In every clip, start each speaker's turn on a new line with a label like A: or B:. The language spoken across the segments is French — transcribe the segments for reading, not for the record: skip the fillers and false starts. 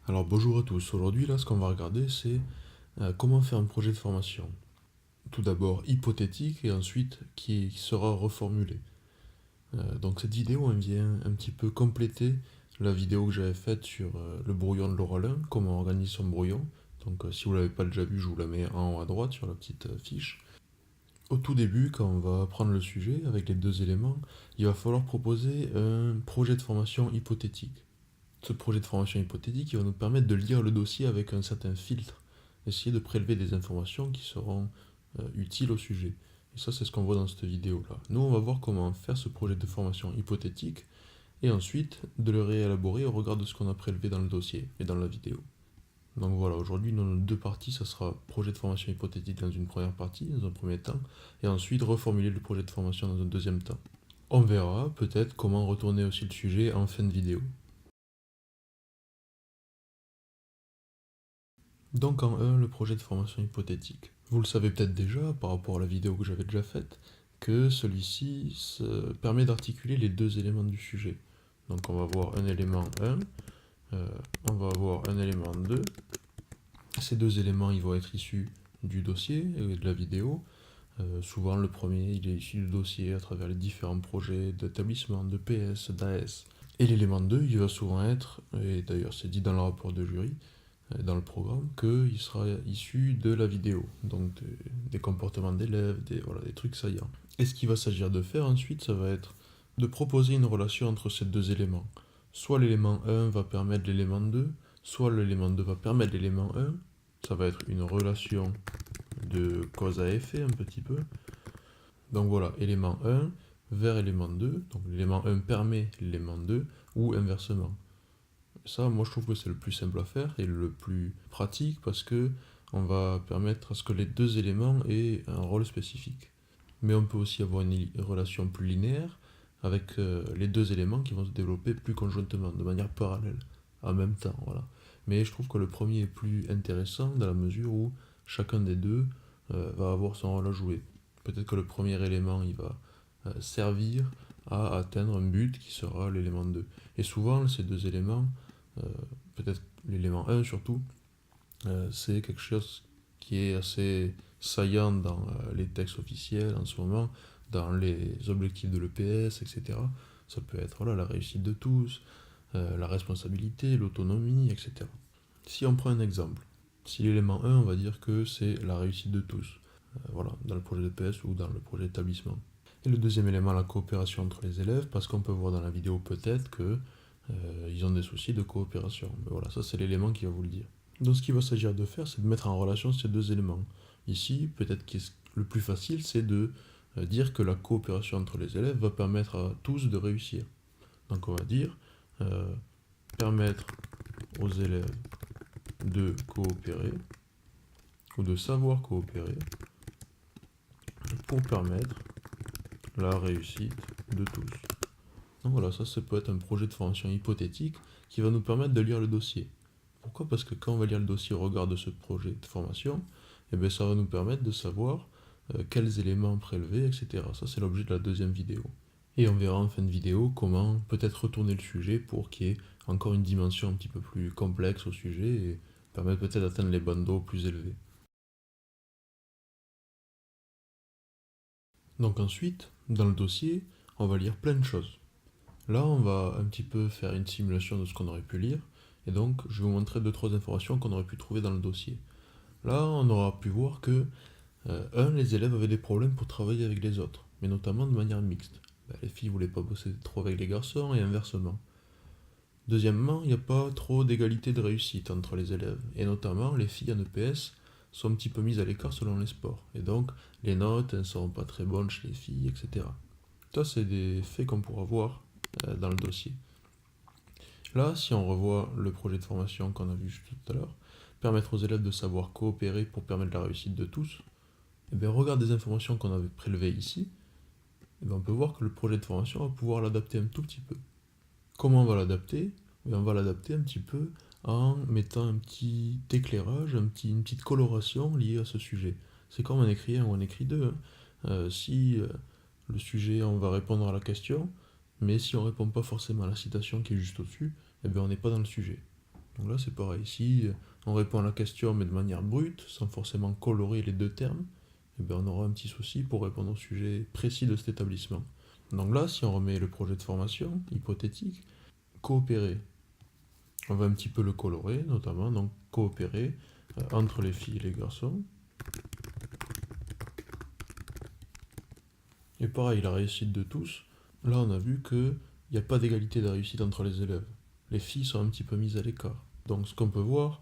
A: Alors bonjour à tous, aujourd'hui là ce qu'on va regarder c'est comment faire un projet de formation. Tout d'abord hypothétique et ensuite qui sera reformulé. Donc cette vidéo elle vient un petit peu compléter la vidéo que j'avais faite sur le brouillon de l'Oralin, comment on organise son brouillon. Donc si vous ne l'avez pas déjà vu, je vous la mets en haut à droite sur la petite fiche. Au tout début, quand on va prendre le sujet avec les deux éléments, il va falloir proposer un projet de formation hypothétique. Ce projet de formation hypothétique il va nous permettre de lire le dossier avec un certain filtre, essayer de prélever des informations qui seront utiles au sujet. Et ça, c'est ce qu'on voit dans cette vidéo-là. Nous, on va voir comment faire ce projet de formation hypothétique et ensuite de le réélaborer au regard de ce qu'on a prélevé dans le dossier et dans la vidéo. Donc voilà, aujourd'hui, dans nos deux parties, ça sera projet de formation hypothétique dans une première partie, dans un premier temps, et ensuite reformuler le projet de formation dans un deuxième temps. On verra peut-être comment retourner aussi le sujet en fin de vidéo. Donc en 1, le projet de formation hypothétique. Vous le savez peut-être déjà, par rapport à la vidéo que j'avais déjà faite, que celui-ci permet d'articuler les deux éléments du sujet. Donc on va avoir un élément 1, on va avoir un élément 2. Ces deux éléments ils vont être issus du dossier et de la vidéo. Souvent le premier il est issu du dossier à travers les différents projets d'établissement, de PS, d'AS. Et l'élément 2 il va souvent être, et d'ailleurs c'est dit dans le rapport de jury, dans le programme, qu'il sera issu de la vidéo, donc des comportements d'élèves, voilà, des trucs saillants. Et ce qu'il va s'agir de faire ensuite, ça va être de proposer une relation entre ces deux éléments. Soit l'élément 1 va permettre l'élément 2, soit l'élément 2 va permettre l'élément 1. Ça va être une relation de cause à effet un petit peu. Donc voilà, élément 1 vers élément 2. Donc l'élément 1 permet l'élément 2 ou inversement. Ça, moi, je trouve que c'est le plus simple à faire et le plus pratique parce que on va permettre à ce que les deux éléments aient un rôle spécifique. Mais on peut aussi avoir une relation plus linéaire avec les deux éléments qui vont se développer plus conjointement, de manière parallèle, en même temps, voilà. Mais je trouve que le premier est plus intéressant dans la mesure où chacun des deux va avoir son rôle à jouer. Peut-être que le premier élément, il va servir à atteindre un but qui sera l'élément 2. Et souvent, ces deux éléments, euh, peut-être l'élément 1 surtout, c'est quelque chose qui est assez saillant dans les textes officiels en ce moment, dans les objectifs de l'EPS, etc. Ça peut être voilà, la réussite de tous, la responsabilité, l'autonomie, etc. Si on prend un exemple, si l'élément 1, on va dire que c'est la réussite de tous, voilà, dans le projet d'EPS ou dans le projet d'établissement. Et le deuxième élément, la coopération entre les élèves, parce qu'on peut voir dans la vidéo peut-être que ils ont des soucis de coopération. Mais voilà, ça c'est l'élément qui va vous le dire. Donc ce qu'il va s'agir de faire, c'est de mettre en relation ces deux éléments. Ici, peut-être que le plus facile, c'est de dire que la coopération entre les élèves va permettre à tous de réussir. Donc on va dire euh, permettre aux élèves de coopérer ou de savoir coopérer pour permettre la réussite de tous. Donc voilà, ça peut être un projet de formation hypothétique qui va nous permettre de lire le dossier. Pourquoi? Parce que quand on va lire le dossier au regard de ce projet de formation, eh bien, ça va nous permettre de savoir quels éléments prélever, etc. Ça, c'est l'objet de la deuxième vidéo. Et on verra en fin de vidéo comment peut-être retourner le sujet pour qu'il y ait encore une dimension un petit peu plus complexe au sujet et permettre peut-être d'atteindre les bandeaux plus élevés. Donc ensuite, dans le dossier, on va lire plein de choses. Là, on va un petit peu faire une simulation de ce qu'on aurait pu lire, et donc je vais vous montrer deux trois informations qu'on aurait pu trouver dans le dossier. Là, on aura pu voir que, les élèves avaient des problèmes pour travailler avec les autres, mais notamment de manière mixte. Ben, les filles voulaient pas bosser trop avec les garçons et inversement. Deuxièmement, il n'y a pas trop d'égalité de réussite entre les élèves, et notamment les filles en EPS sont un petit peu mises à l'écart selon les sports, et donc les notes ne seront pas très bonnes chez les filles, etc. Ça, c'est des faits qu'on pourra voir dans le dossier. Là, si on revoit le projet de formation qu'on a vu juste tout à l'heure, permettre aux élèves de savoir coopérer pour permettre la réussite de tous, et bien, regarde des informations qu'on avait prélevées ici, et bien, on peut voir que le projet de formation va pouvoir l'adapter un tout petit peu. Comment on va l'adapter? On va l'adapter un petit peu en mettant un petit éclairage, une petite coloration liée à ce sujet. C'est comme on écrit un ou on écrit deux, hein. Si le sujet, on va répondre à la question, mais si on répond pas forcément à la citation qui est juste au-dessus, eh bien on n'est pas dans le sujet. Donc là c'est pareil, si on répond à la question mais de manière brute, sans forcément colorer les deux termes, eh bien on aura un petit souci pour répondre au sujet précis de cet établissement. Donc là, si on remet le projet de formation hypothétique, coopérer, on va un petit peu le colorer, notamment, donc coopérer entre les filles et les garçons. Et pareil, la réussite de tous, là on a vu qu'il n'y a pas d'égalité de réussite entre les élèves. Les filles sont un petit peu mises à l'écart. Donc ce qu'on peut voir,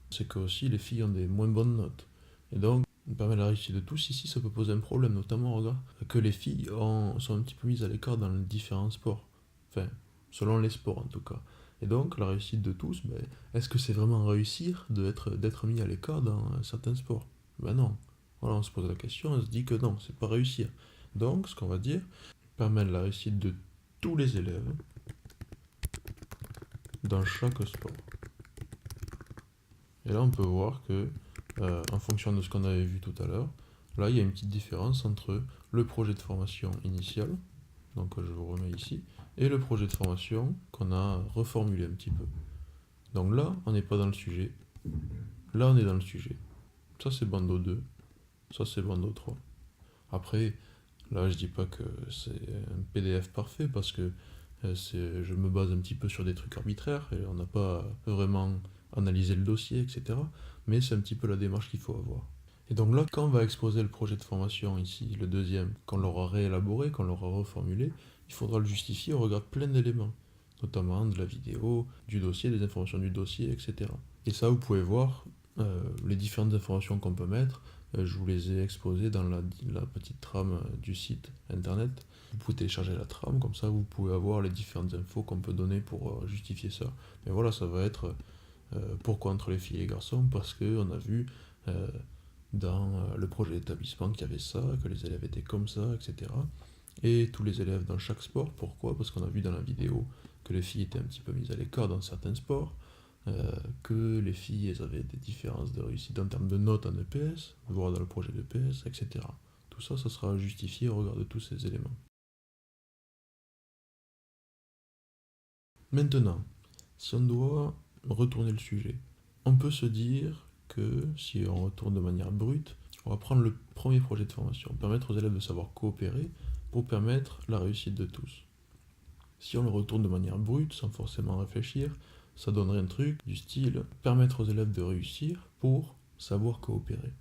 A: c'est que aussi les filles ont des moins bonnes notes. Et donc, permet la réussite de tous, ici ça peut poser un problème, notamment, regarde, que les filles sont un petit peu mises à l'écart dans les différents sports. Enfin, selon les sports en tout cas. Et donc, la réussite de tous, ben, est-ce que c'est vraiment réussir d'être mis à l'écart dans certains sports? Ben non. Voilà, on se pose la question, on se dit que non, c'est pas réussir. Donc, ce qu'on va dire, permettre la réussite de tous les élèves dans chaque sport. Et là, on peut voir que, en fonction de ce qu'on avait vu tout à l'heure, là, il y a une petite différence entre le projet de formation initial, donc je vous remets ici, et le projet de formation qu'on a reformulé un petit peu. Donc là, on n'est pas dans le sujet. Là, on est dans le sujet. Ça, c'est bandeau 2. Ça, c'est bandeau 3. Après, là, je dis pas que c'est un PDF parfait parce que je me base un petit peu sur des trucs arbitraires et on n'a pas vraiment analysé le dossier, etc. Mais c'est un petit peu la démarche qu'il faut avoir. Et donc là, quand on va exposer le projet de formation ici, le deuxième, qu'on l'aura réélaboré, qu'on l'aura reformulé, il faudra le justifier au regard de plein d'éléments, notamment de la vidéo, du dossier, des informations du dossier, etc. Et ça, vous pouvez voir les différentes informations qu'on peut mettre. Je vous les ai exposées dans la petite trame du site internet. Vous pouvez télécharger la trame, comme ça vous pouvez avoir les différentes infos qu'on peut donner pour justifier ça. Mais voilà, ça va être pourquoi entre les filles et les garçons, parce qu'on a vu dans le projet d'établissement qu'il y avait ça, que les élèves étaient comme ça, etc. Et tous les élèves dans chaque sport, pourquoi? Parce qu'on a vu dans la vidéo que les filles étaient un petit peu mises à l'écart dans certains sports, que les filles elles avaient des différences de réussite en termes de notes en EPS, voire dans le projet d'EPS, etc. Tout ça, ça sera justifié au regard de tous ces éléments. Maintenant, si on doit retourner le sujet, on peut se dire que si on retourne de manière brute, on va prendre le premier projet de formation, permettre aux élèves de savoir coopérer pour permettre la réussite de tous. Si on le retourne de manière brute, sans forcément réfléchir, ça donnerait un truc du style permettre aux élèves de réussir pour savoir coopérer.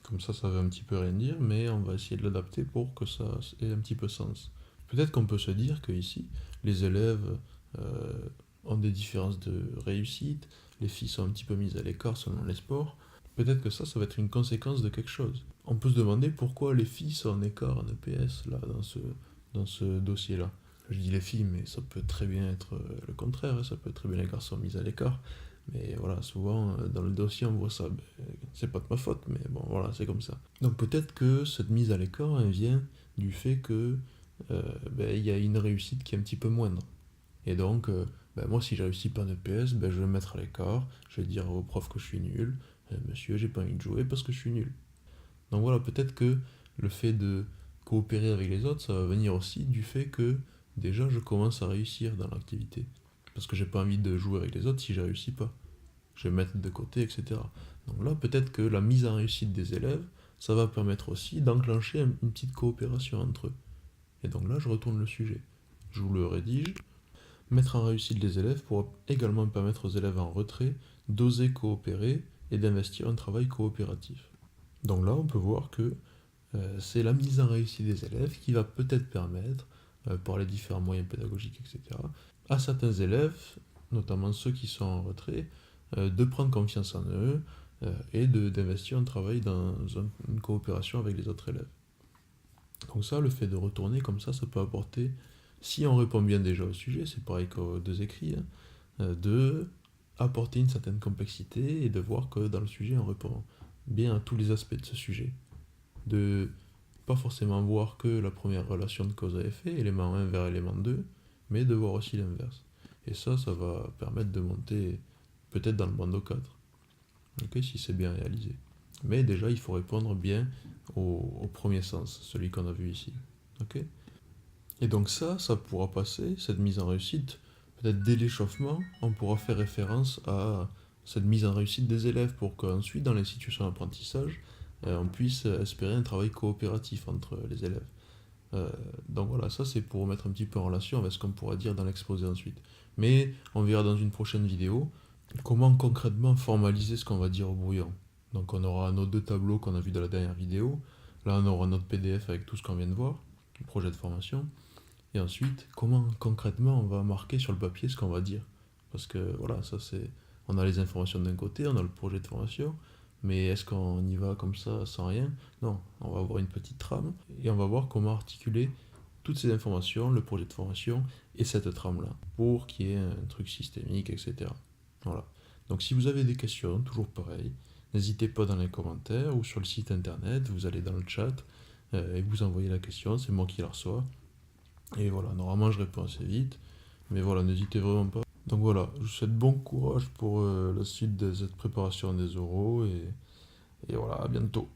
A: Comme ça veut un petit peu rien dire, mais on va essayer de l'adapter pour que ça ait un petit peu sens. Peut-être qu'on peut se dire que ici, les élèves ont des différences de réussite, les filles sont un petit peu mises à l'écart selon les sports. Peut-être que ça va être une conséquence de quelque chose. On peut se demander pourquoi les filles sont en écart en EPS là, dans ce dossier-là. Je dis les filles, mais ça peut très bien être le contraire, hein, ça peut être très bien les garçons mis à l'écart. Mais voilà, souvent dans le dossier on voit ça. Ben, c'est pas de ma faute, mais bon voilà, c'est comme ça. Donc peut-être que cette mise à l'écart elle vient du fait que il y a une réussite qui est un petit peu moindre. Et donc, moi si je réussis pas un EPS, je vais me mettre à l'écart, je vais dire au prof que je suis nul, monsieur j'ai pas envie de jouer parce que je suis nul. Donc voilà, peut-être que le fait de coopérer avec les autres, ça va venir aussi du fait que déjà je commence à réussir dans l'activité. Parce que j'ai pas envie de jouer avec les autres si je réussis pas. Je vais me mettre de côté, etc. Donc là, peut-être que la mise en réussite des élèves, ça va permettre aussi d'enclencher une petite coopération entre eux. Et donc là, je retourne le sujet. Je vous le rédige. Mettre en réussite les élèves pour également permettre aux élèves en retrait d'oser coopérer et d'investir un travail coopératif. Donc là, on peut voir que c'est la mise en réussite des élèves qui va peut-être permettre, par les différents moyens pédagogiques, etc., à certains élèves, notamment ceux qui sont en retrait, de prendre confiance en eux et d'investir un travail dans une coopération avec les autres élèves. Donc ça, le fait de retourner comme ça peut apporter, si on répond bien déjà au sujet, c'est pareil qu'aux deux écrits, de apporter une certaine complexité et de voir que dans le sujet, on répond bien à tous les aspects de ce sujet. De pas forcément voir que la première relation de cause à effet, élément 1 vers élément 2, mais de voir aussi l'inverse. Et ça va permettre de monter peut-être dans le bandeau 4, okay, si c'est bien réalisé. Mais déjà, il faut répondre bien au premier sens, celui qu'on a vu ici. Okay. Et donc ça pourra passer, cette mise en réussite, peut-être dès l'échauffement, on pourra faire référence à cette mise en réussite des élèves pour qu'ensuite, dans les situations d'apprentissage, on puisse espérer un travail coopératif entre les élèves. Euh, donc voilà, ça c'est pour mettre un petit peu en relation avec ce qu'on pourra dire dans l'exposé ensuite. Mais on verra dans une prochaine vidéo comment concrètement formaliser ce qu'on va dire au brouillon. Donc on aura nos deux tableaux qu'on a vus dans la dernière vidéo. Là on aura notre PDF avec tout ce qu'on vient de voir, le projet de formation. Et ensuite, comment concrètement on va marquer sur le papier ce qu'on va dire. Parce que voilà, ça c'est. On a les informations d'un côté, on a le projet de formation, mais est-ce qu'on y va comme ça sans rien? Non, on va avoir une petite trame et on va voir comment articuler toutes ces informations, le projet de formation et cette trame-là, pour qu'il y ait un truc systémique, etc. Voilà. Donc si vous avez des questions, toujours pareil, n'hésitez pas dans les commentaires ou sur le site internet, vous allez dans le chat et vous envoyez la question, c'est moi qui la reçois. Et voilà, normalement je réponds assez vite, mais voilà, n'hésitez vraiment pas. Donc voilà, je vous souhaite bon courage pour la suite de cette préparation des oraux et voilà, à bientôt.